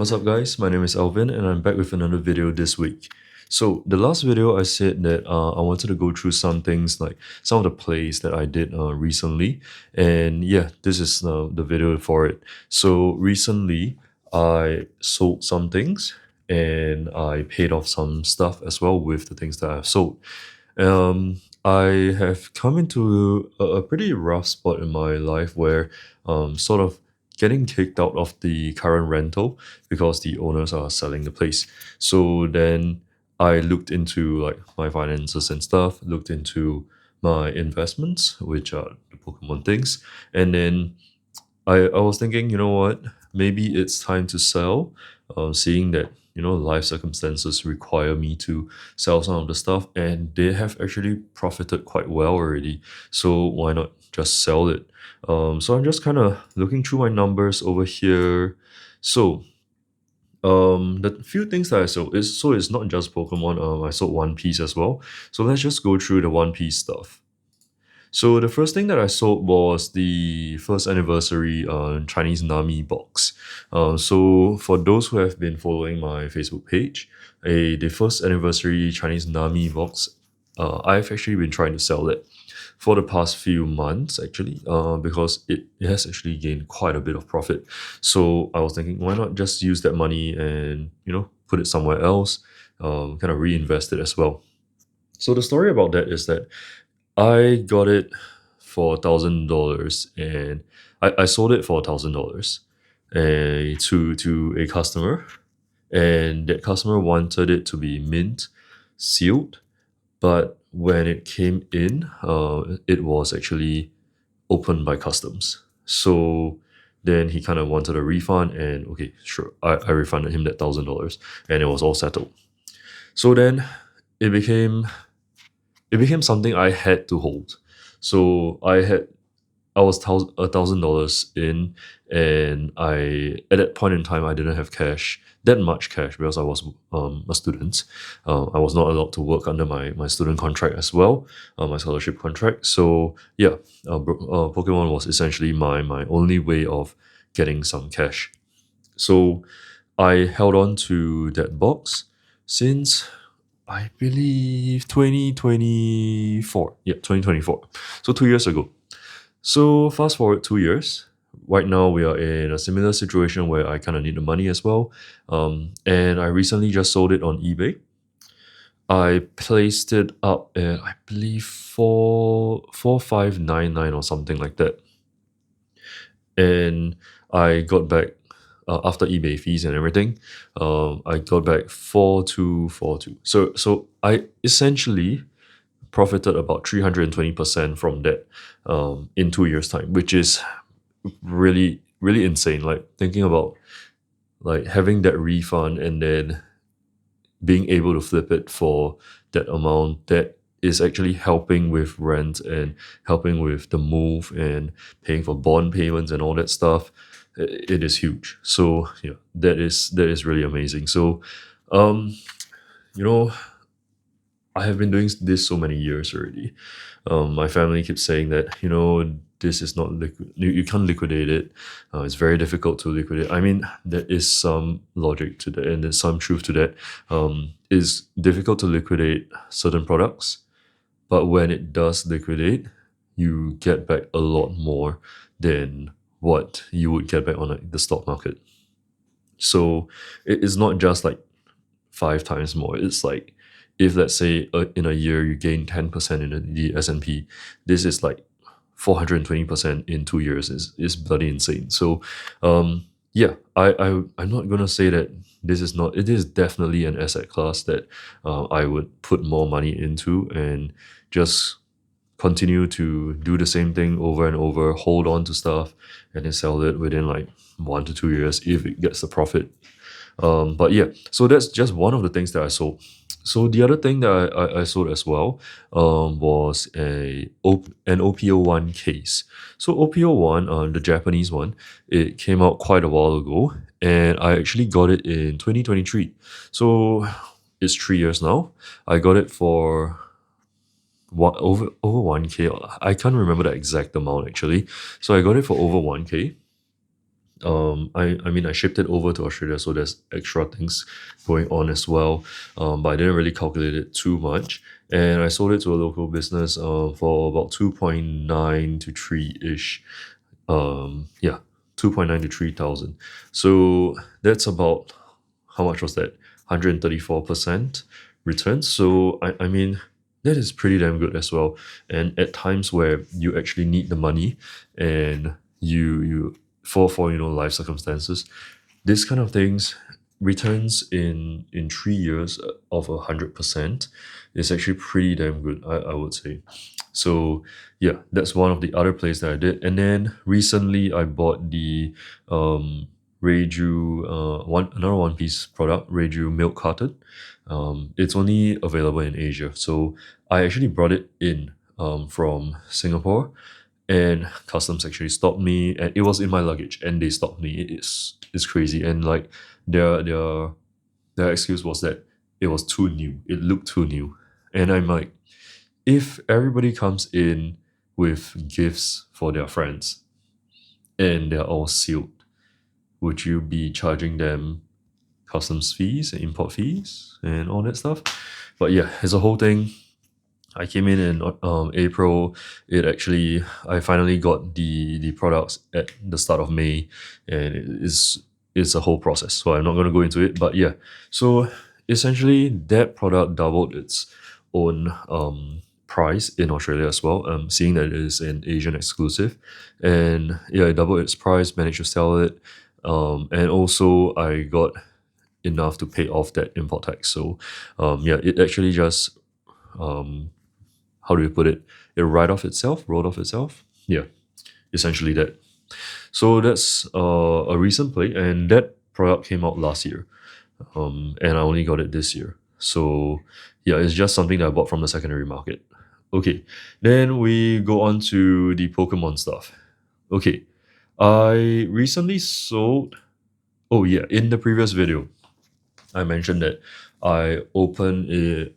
What's up guys, my name is Alvin and I'm back with another video this week. So the last video I said that I wanted to go through some things like some of the plays that I did recently, and yeah, this is the video for it. So recently I sold some things and I paid off some stuff as well with the things that I've sold. I have come into a pretty rough spot in my life where sort of getting kicked out of the current rental because the owners are selling the place. So then I looked into like my finances and stuff, looked into my investments, which are the Pokemon things, and then I was thinking, you know what, maybe it's time to sell, seeing that life circumstances require me to sell some of the stuff, and they have actually profited quite well already. So why not just sell it? So I'm just kind of looking through my numbers over here. So the few things that I sold is so it's not just Pokemon. I sold One Piece as well. So let's just go through the One Piece stuff. So the first thing that I sold was the first anniversary Chinese Nami box. So for those who have been following my Facebook page, the first anniversary Chinese Nami box, I've actually been trying to sell it for the past few months actually, because it has actually gained quite a bit of profit. So I was thinking, why not just use that money and put it somewhere else, kind of reinvest it as well. So the story about that is that I got it for $1,000 and I sold it for $1,000 to a customer, and that customer wanted it to be mint sealed, but when it came in, it was actually opened by customs. So then he kind of wanted a refund, and okay, sure, I refunded him that $1,000 and it was all settled. So then it became it became something I had to hold. So I was $1,000 in, and I at that point in time I didn't have cash, that much cash, because I was a student. I was not allowed to work under my student contract as well, my scholarship contract. So yeah, Pokemon was essentially my only way of getting some cash. So I held on to that box since I believe 2024. Yeah, 2024. So 2 years ago. So fast forward 2 years. Right now we are in a similar situation where I kind of need the money as well. And I recently just sold it on eBay. I placed it up at I believe 4599 or something like that. And I got back, after eBay fees and everything, I got back 4242. So I essentially profited about 320% from that, in 2 years time, which is really really insane. Like thinking about like having that refund and then being able to flip it for that amount, that is actually helping with rent and helping with the move and paying for bond payments and all that stuff. It is huge. So yeah, that is really amazing. So um you know I have been doing this so many years already. My family keeps saying that this is not you can't liquidate it. It's very difficult to liquidate. I mean, there is some logic to that, and there's some truth to that. It's difficult to liquidate certain products, but when it does liquidate, you get back a lot more than what you would get back on like, the stock market. So it is not just like 5 times more. It's like if let's say in a year you gain 10% in the S&P, this is like 420% in 2 years. Is bloody insane. So yeah, I'm not gonna say that this is not. It is definitely an asset class that I would put more money into and just continue to do the same thing over and over, hold on to stuff, and then sell it within like 1 to 2 years if it gets the profit. But yeah, so that's just one of the things that I sold. So the other thing that I sold as well, was an OPO1 case. So OPO1, the Japanese one, it came out quite a while ago, and I actually got it in 2023. So it's 3 years now. I got it for over 1K. I can't remember the exact amount actually. So I got it for over 1K, I mean, I shipped it over to Australia, so there's extra things going on as well. But I didn't really calculate it too much, and I sold it to a local business for about 2.9 to 3 ish. Yeah, 2.9 to 3,000. So that's about, how much was that? 134% return. So I mean, that is pretty damn good as well. And at times where you actually need the money, and you for life circumstances, this kind of things, returns in 3 years of 100% is actually pretty damn good, I would say. So yeah, that's one of the other plays that I did. And then recently I bought the Reiju, another One Piece product, Reiju milk carton. It's only available in Asia, so I actually brought it in from Singapore, and customs actually stopped me, and it was in my luggage, and they stopped me. It's crazy, and like their excuse was that it was too new. It looked too new, and I'm like, if everybody comes in with gifts for their friends and they're all sealed, would you be charging them customs fees and import fees and all that stuff? But yeah, it's a whole thing. I came in April. I finally got the products at the start of May, and it's a whole process. So I'm not going to go into it, but yeah. So essentially, that product doubled its own price in Australia as well. Seeing that it is an Asian exclusive, and yeah, it doubled its price. Managed to sell it, and also I got enough to pay off that import tax. So yeah, it actually just um, how do you put it? It rolled off itself. Yeah, essentially that. So that's a recent play, and that product came out last year, and I only got it this year. So yeah, it's just something that I bought from the secondary market. Okay, then we go on to the Pokemon stuff. Okay, I recently sold. Oh yeah, in the previous video, I mentioned that I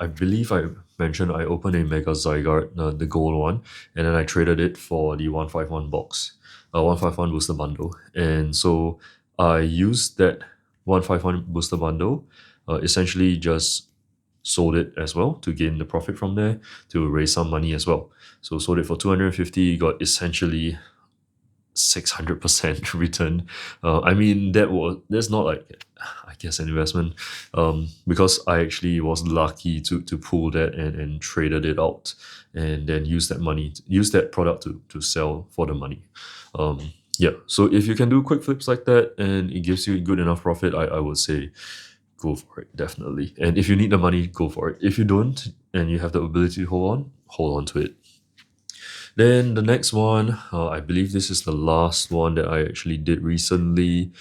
believe I mentioned I opened a Mega Zygarde, the gold one, and then I traded it for the 151 box, 151 booster bundle. And so I used that 151 booster bundle, essentially just sold it as well to gain the profit from there, to raise some money as well. So sold it for 250, got essentially 600% return. I mean, that's not like, I guess, an investment, because I actually was lucky to pull that and traded it out, and then use that product to sell for the money. Yeah, so if you can do quick flips like that and it gives you good enough profit, I would say go for it, definitely. And if you need the money, go for it. If you don't and you have the ability to hold on to it. Then the next one, I believe this is the last one that I actually did recently.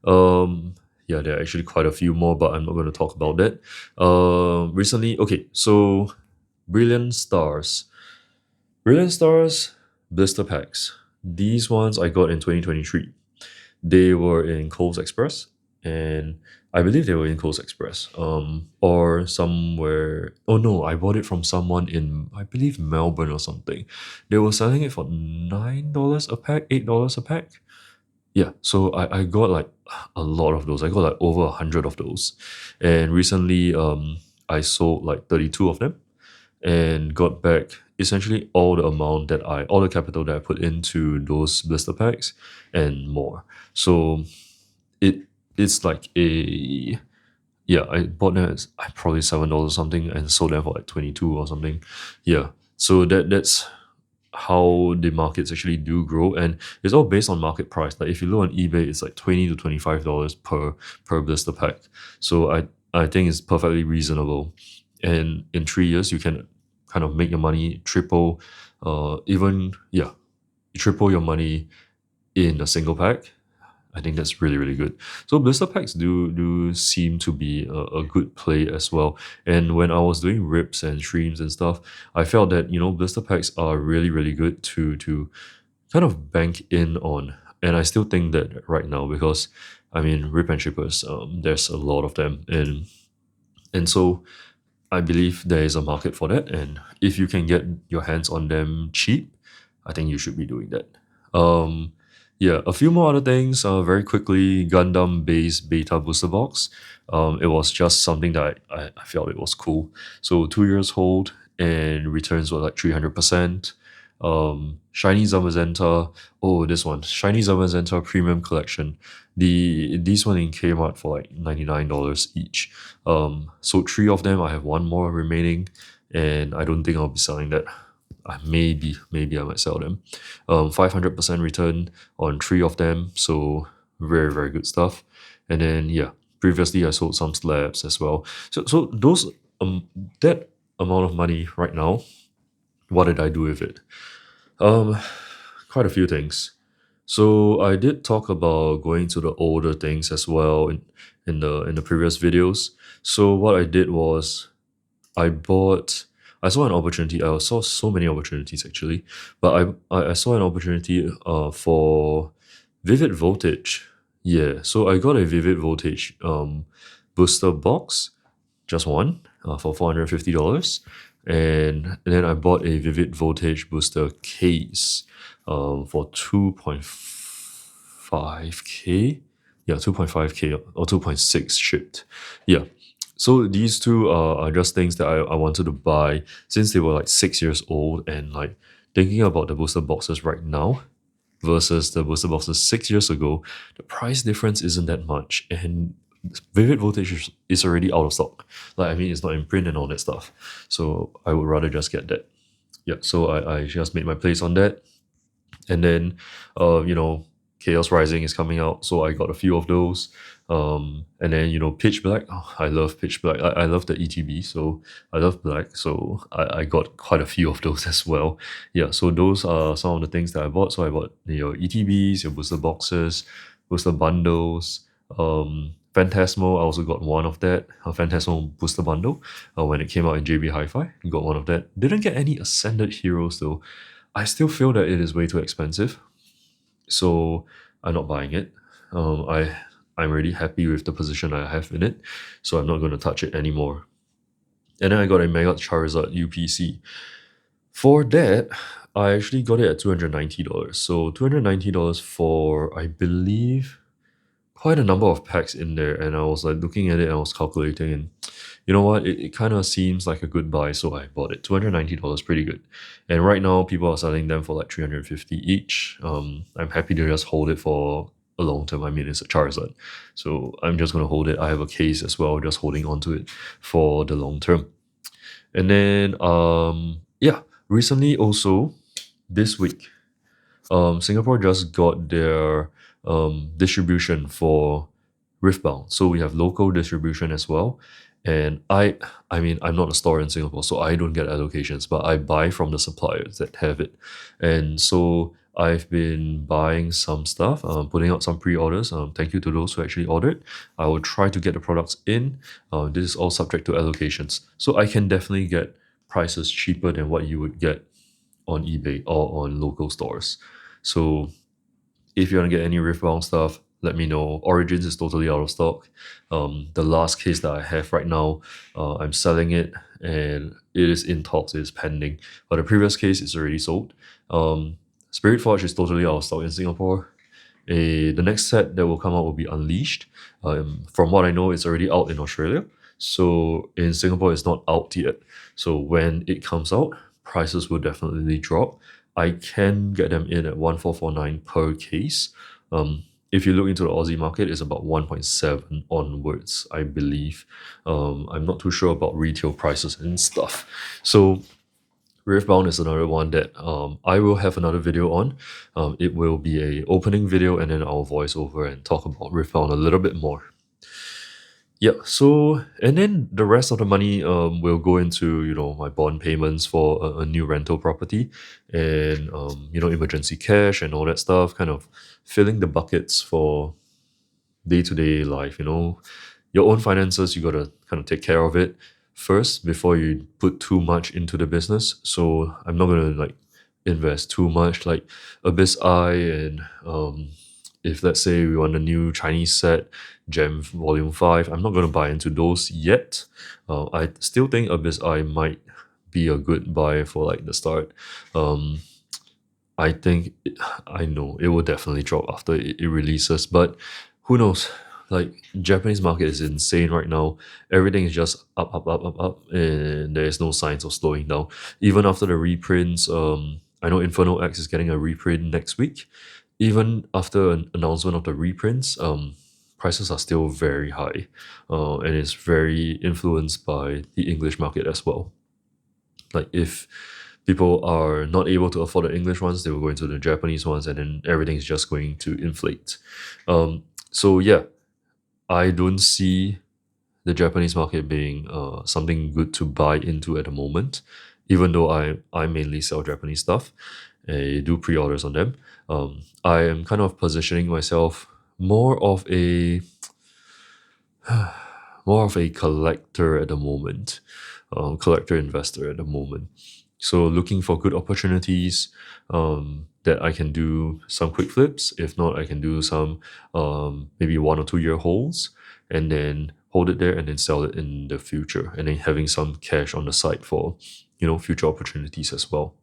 Yeah, there are actually quite a few more, but I'm not going to talk about that. Recently, okay, so Brilliant Stars. Brilliant Stars blister packs. These ones I got in 2023. They were in Coles Express, and I believe they were in Coles Express, or somewhere. Oh no, I bought it from someone in, I believe, Melbourne or something. They were selling it for $9 a pack, $8 a pack. Yeah, so I got like a lot of those. I got like over 100 of those, and recently I sold like 32 of them, and got back essentially all the capital that I put into those blister packs and more. So it it's like a, yeah, I bought them at probably $7 something and sold them for like 22 or something. Yeah. So that's how the markets actually do grow, and it's all based on market price. Like if you look on eBay, it's like $20 to $25 per blister pack. So I think it's perfectly reasonable. And in 3 years you can kind of make your money triple, even, yeah, triple your money in a single pack. I think that's really, really good. So blister packs do seem to be a good play as well. And when I was doing rips and streams and stuff, I felt that, blister packs are really, really good to kind of bank in on. And I still think that right now, because I mean, rip and shippers, there's a lot of them, and so I believe there is a market for that. And if you can get your hands on them cheap, I think you should be doing that. Yeah, a few more other things. Very quickly, Gundam base beta booster box. It was just something that I felt it was cool. So 2 years old and returns were like 300%. Shiny Zamazenta. Oh, this one, Shiny Zamazenta Premium Collection. These one in Kmart for like $99 each. So three of them. I have one more remaining, and I don't think I'll be selling that. Maybe I might sell them. 500% return on three of them, so very very good stuff. And then yeah, previously I sold some slabs as well. So those that amount of money right now, what did I do with it? Um, Quite a few things. So I did talk about going to the older things as well in the previous videos. So what I did was I bought. I saw an opportunity. I saw so many opportunities actually, but I saw an opportunity for Vivid Voltage. Yeah, so I got a Vivid Voltage booster box, just one, for $450, and then I bought a Vivid Voltage booster case, for 2.5k. Yeah, 2.5k or 2.6 shipped. Yeah, so these two are just things that I wanted to buy since they were like 6 years old, and like thinking about the booster boxes right now versus the booster boxes 6 years ago, the price difference isn't that much, and Vivid Voltage is already out of stock. Like I mean, it's not in print and all that stuff. So I would rather just get that. Yeah. So I just made my place on that, and then Chaos Rising is coming out, so I got a few of those. And then Pitch Black. Oh, I love Pitch Black. I love the ETB, so I love black, so I got quite a few of those as well. Yeah, so those are some of the things that I bought. So I bought your ETBs, your booster boxes, booster bundles. Phantasmo, I also got one of that, a Phantasmo booster bundle, when it came out in JB Hi-Fi. Got one of that. Didn't get any Ascended Heroes though. I still feel that it is way too expensive, so I'm not buying it. I'm really happy with the position I have in it, so I'm not going to touch it anymore. And then I got a Mega Charizard UPC. For that, I actually got it at $290. So $290 for, I believe, quite a number of packs in there. And I was like looking at it and I was calculating, and you know what? It kind of seems like a good buy, so I bought it. $290, pretty good. And right now, people are selling them for like 350 each. I'm happy to just hold it for a long term. I mean, it's a Charizard, so I'm just gonna hold it. I have a case as well, just holding on to it for the long term. And then yeah, recently also this week, Singapore just got their distribution for Riftbound. So we have local distribution as well. And I mean, I'm not a store in Singapore, so I don't get allocations, but I buy from the suppliers that have it. And so I've been buying some stuff, putting out some pre-orders. Thank you to those who actually ordered. I will try to get the products in. This is all subject to allocations. So I can definitely get prices cheaper than what you would get on eBay or on local stores. So if you want to get any Riftbound stuff, let me know. Origins is totally out of stock. The last case that I have right now, I'm selling it, and it is in talks, it is pending. But the previous case is already sold. Spirit Forge is totally out of stock in Singapore. The next set that will come out will be Unleashed. From what I know, it's already out in Australia. So in Singapore, it's not out yet. So when it comes out, prices will definitely drop. I can get them in at 1449 per case. If you look into the Aussie market, it's about 1.7 onwards, I believe. I'm not too sure about retail prices and stuff. So Riftbound is another one that I will have another video on. It will be a opening video, and then I'll voice over and talk about Riftbound a little bit more. Yeah, so and then the rest of the money will go into my bond payments for a new rental property, and emergency cash and all that stuff, kind of filling the buckets for day-to-day life. Your own finances, you gotta kind of take care of it first before you put too much into the business. So I'm not gonna like invest too much like Abyss Eye, and if let's say we want a new Chinese set, Gem Volume 5, I'm not going to buy into those yet. I still think Abyss Eye might be a good buy for like the start. I think I know it will definitely drop after it releases, but who knows? Like Japanese market is insane right now. Everything is just up, up, up, up, up, and there is no signs of slowing down. Even after the reprints, I know Inferno X is getting a reprint next week. Even after an announcement of the reprints, prices are still very high, and it's very influenced by the English market as well. Like if people are not able to afford the English ones, they will go into the Japanese ones, and then everything's just going to inflate. So yeah, I don't see the Japanese market being something good to buy into at the moment. Even though I mainly sell Japanese stuff, I do pre-orders on them. I am kind of positioning myself more of a collector at the moment, collector investor at the moment. So looking for good opportunities that I can do some quick flips. If not, I can do some maybe 1 or 2 year holds and then hold it there and then sell it in the future, and then having some cash on the side for future opportunities as well.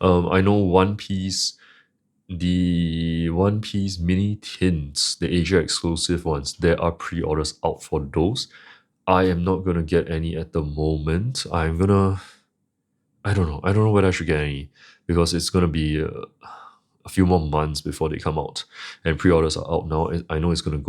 I know One Piece, the One Piece mini tints, the Asia exclusive ones, there are pre-orders out for those. I am not gonna get any at the moment. I don't know. I don't know whether I should get any because it's gonna be a few more months before they come out, and pre-orders are out now. I know it's gonna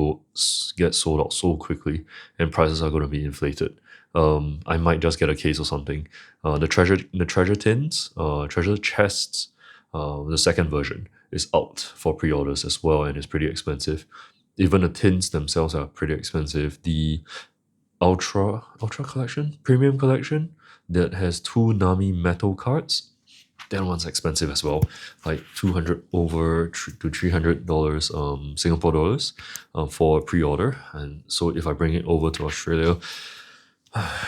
get sold out so quickly, and prices are gonna be inflated. I might just get a case or something. The treasure tins, treasure chests, the second version is out for pre-orders as well, and it's pretty expensive. Even the tins themselves are pretty expensive. The Ultra collection, premium collection that has two Nami metal cards. That one's expensive as well, like 200 over to $300 Singapore dollars for pre-order. And so if I bring it over to Australia,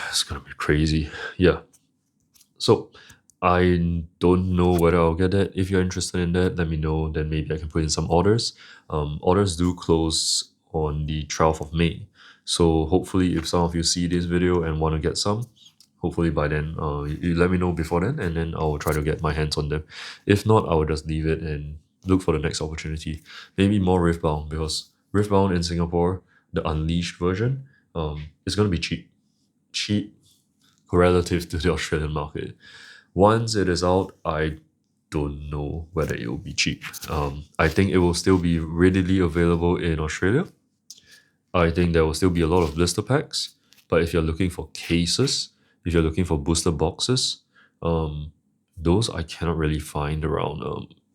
it's gonna be crazy. Yeah. So I don't know whether I'll get that. If you're interested in that, let me know. Then maybe I can put in some orders. Orders do close on the 12th of May. So hopefully, if some of you see this video and want to get some, hopefully by then, you let me know before then, and then I'll try to get my hands on them. If not, I will just leave it and look for the next opportunity. Maybe more Riftbound, because Riftbound in Singapore, the Unleashed version, is going to be cheap relative to the Australian market. Once it is out, I don't know whether it will be cheap. I think it will still be readily available in Australia. I think there will still be a lot of blister packs, but if you're looking for cases, if you're looking for booster boxes, those I cannot really find around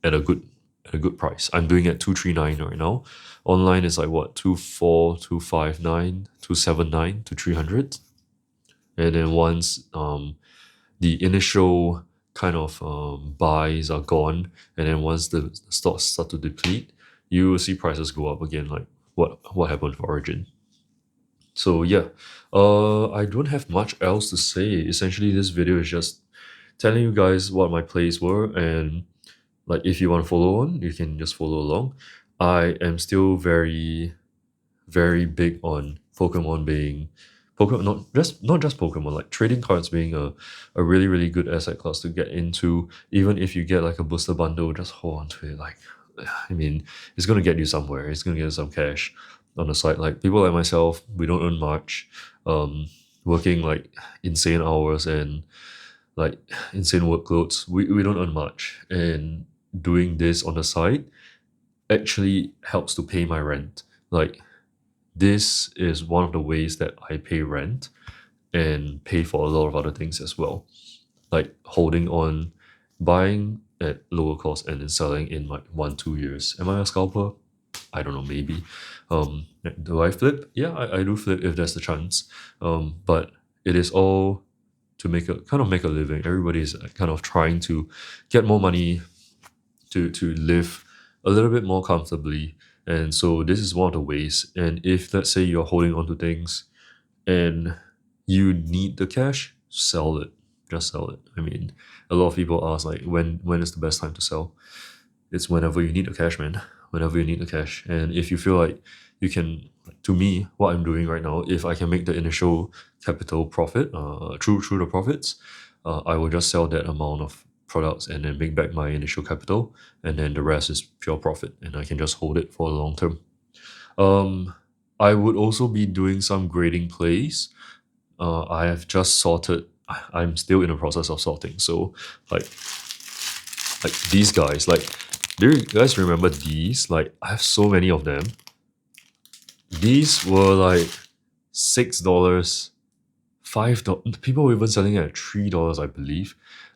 at a good price. I'm doing at 239 right now. Online is like what, 24, 259, 279 to 300. And then once the initial kind of buys are gone, and then once the stocks start to deplete, you will see prices go up again, like what happened with Origin. So yeah, I don't have much else to say. Essentially, this video is just telling you guys what my plays were, and like if you want to follow on, you can just follow along. I am still very, very big on Pokemon being Pokemon, not just Pokemon, like trading cards being a really, really good asset class to get into. Even if you get like a booster bundle, just hold on to it. Like, I mean, it's gonna get you somewhere. It's gonna get you some cash on the side. Like people like myself, we don't earn much. Working like insane hours and like insane workloads, we don't earn much. And doing this on the side actually helps to pay my rent. Like this is one of the ways that I pay rent and pay for a lot of other things as well. Like holding on, buying at lower cost and then selling in like 1-2 years. Am I a scalper? I don't know, maybe. Do I flip? Yeah, I do flip if there's the chance. But it is all to make a living. Everybody is kind of trying to get more money to live a little bit more comfortably. And so this is one of the ways. And if let's say you're holding on to things and you need the cash, sell it. Just sell it. I mean, a lot of people ask like when is the best time to sell? It's whenever you need the cash, man. Whenever you need the cash. And if you feel like you can, to me, what I'm doing right now, if I can make the initial capital profit through the profits, I will just sell that amount of products and then make back my initial capital, and then the rest is pure profit, and I can just hold it for the long term. I would also be doing some grading plays. I have just sorted. I'm still in the process of sorting. So like these guys, like, do you guys remember these? Like, I have so many of them. These were like $6, $5. People were even selling it at $3, I believe.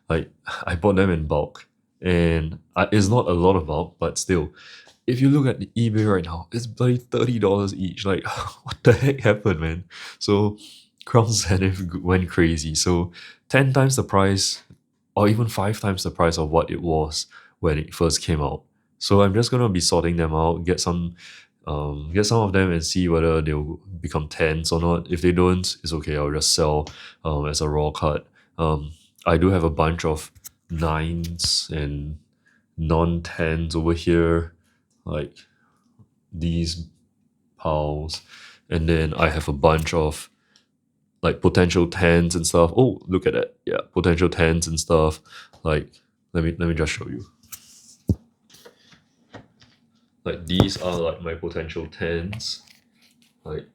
Like, I bought them in bulk, and it's not a lot of bulk, but still, if you look at the eBay right now, it's bloody $30 each. Like, what the heck happened, man? So, Crown Zenith went crazy. So, 10 times the price, or even 5 times the price of what it was when it first came out. So, I'm just gonna be sorting them out, get some of them and see whether they'll become tens or not. If they don't, it's okay. I'll just sell as a raw cut. I do have a bunch of nines and non-tens over here, like these piles, and then I have a bunch of like potential tens and stuff. Oh, look at that! Yeah, potential tens and stuff. Like, let me just show you. Like, these are like my potential tens. Like,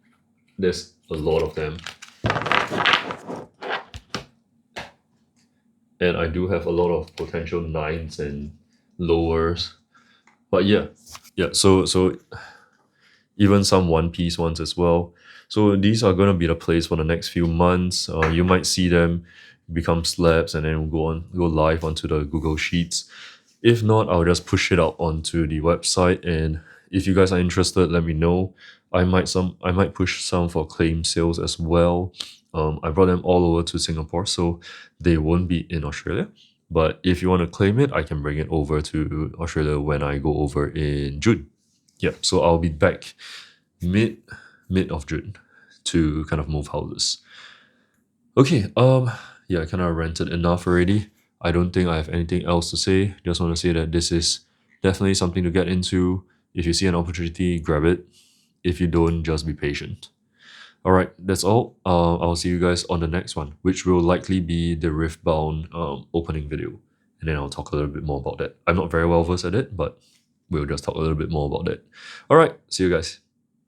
there's a lot of them, and I do have a lot of potential nines and lowers. But yeah, so even some one piece ones as well. So these are gonna be the plays for the next few months. You might see them become slabs and then go live onto the Google Sheets. If not, I'll just push it out onto the website, and if you guys are interested, let me know. I might push some for claim sales as well. I brought them all over to Singapore, so they won't be in Australia. But if you want to claim it, I can bring it over to Australia when I go over in June. Yep, so I'll be back mid of June to kind of move houses. Okay, yeah, I kind of ranted enough already. I don't think I have anything else to say. Just want to say that this is definitely something to get into. If you see an opportunity, grab it. If you don't, just be patient. All right, that's all. I'll see you guys on the next one, which will likely be the Riftbound opening video. And then I'll talk a little bit more about that. I'm not very well versed at it, but we'll just talk a little bit more about that. All right, see you guys.